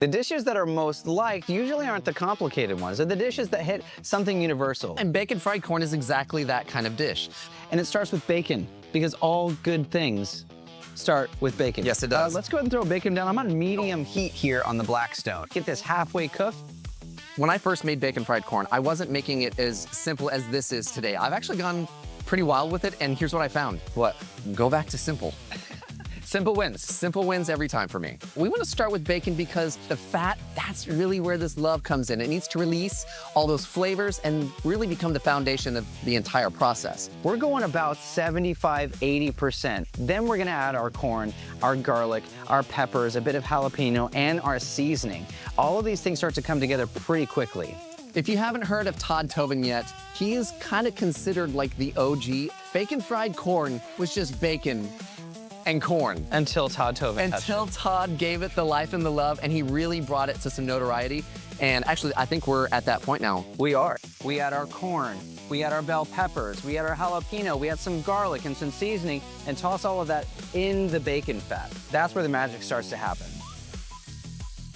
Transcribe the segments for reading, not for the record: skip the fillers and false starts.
The dishes that are most liked usually aren't the complicated ones. They're the dishes that hit something universal. And bacon fried corn is exactly that kind of dish. And it starts with bacon, because all good things start with bacon. Yes, it does. Let's go ahead and throw bacon down. I'm on medium heat here on the Blackstone. Get this halfway cooked. When I first made bacon fried corn, I wasn't making it as simple as this is today. I've actually gone pretty wild with it, and here's what I found. What? Go back to simple. Simple wins. Simple wins every time for me. We want to start with bacon because the fat, that's really where this love comes in. It needs to release all those flavors and really become the foundation of the entire process. We're going about 75, 80%. Then we're gonna add our corn, our garlic, our peppers, a bit of jalapeno, and our seasoning. All of these things start to come together pretty quickly. If you haven't heard of Todd Tobin yet, he is kind of considered like the OG. Bacon fried corn was just bacon and corn. Until Todd Tobin touched it. Until Todd gave it the life and the love, and he really brought it to some notoriety. And actually, I think we're at that point now. We are. We add our corn, we add our bell peppers, we add our jalapeno, we add some garlic and some seasoning, and toss all of that in the bacon fat. That's where the magic starts to happen.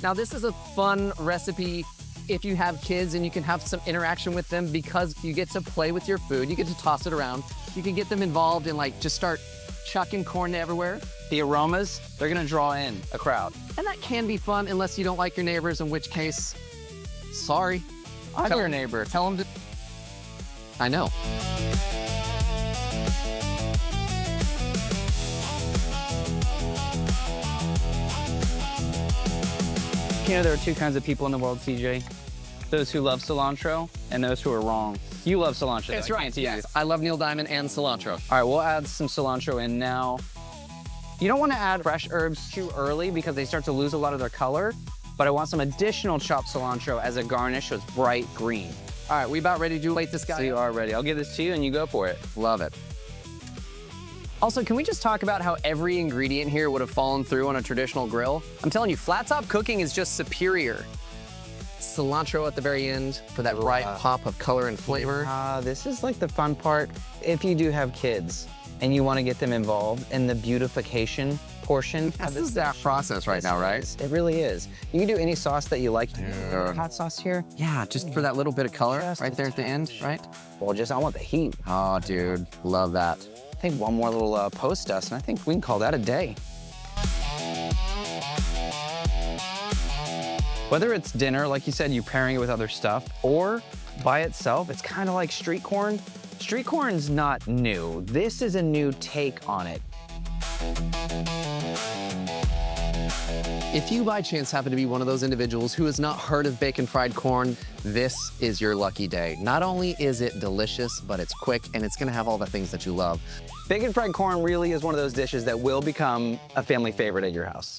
Now, this is a fun recipe if you have kids and you can have some interaction with them because you get to play with your food, you get to toss it around, you can get them involved and like just start chucking corn everywhere. The aromas, they're gonna draw in a crowd. And that can be fun unless you don't like your neighbors, in which case, sorry. I'm your neighbor. Tell them to. I know. You know, there are two kinds of people in the world, CJ. Those who love cilantro and those who are wrong. You love cilantro. That's though. I right. can't see you. Yes. I love Neil Diamond and cilantro. All right, we'll add some cilantro in now. You don't want to add fresh herbs too early because they start to lose a lot of their color, but I want some additional chopped cilantro as a garnish so it's bright green. All right, we about ready to plate this guy? So you are ready. I'll give this to you and you go for it. Love it. Also, can we just talk about how every ingredient here would have fallen through on a traditional grill? I'm telling you, flat top cooking is just superior. Cilantro at the very end for that bright pop of color and flavor. This is like the fun part. If you do have kids and you want to get them involved in the beautification portion. This is that process right now, right? It really is. You can do any sauce that you like. Yeah. Hot sauce here. Yeah, just for that little bit of color Just right there at the end, right? Well, I want the heat. Oh, dude, love that. I think one more little post dust, and I think we can call that a day. Whether it's dinner, like you said, you're pairing it with other stuff, or by itself, it's kind of like street corn. Street corn's not new. This is a new take on it. If you by chance happen to be one of those individuals who has not heard of bacon fried corn, this is your lucky day. Not only is it delicious, but it's quick and it's gonna have all the things that you love. Bacon fried corn really is one of those dishes that will become a family favorite at your house.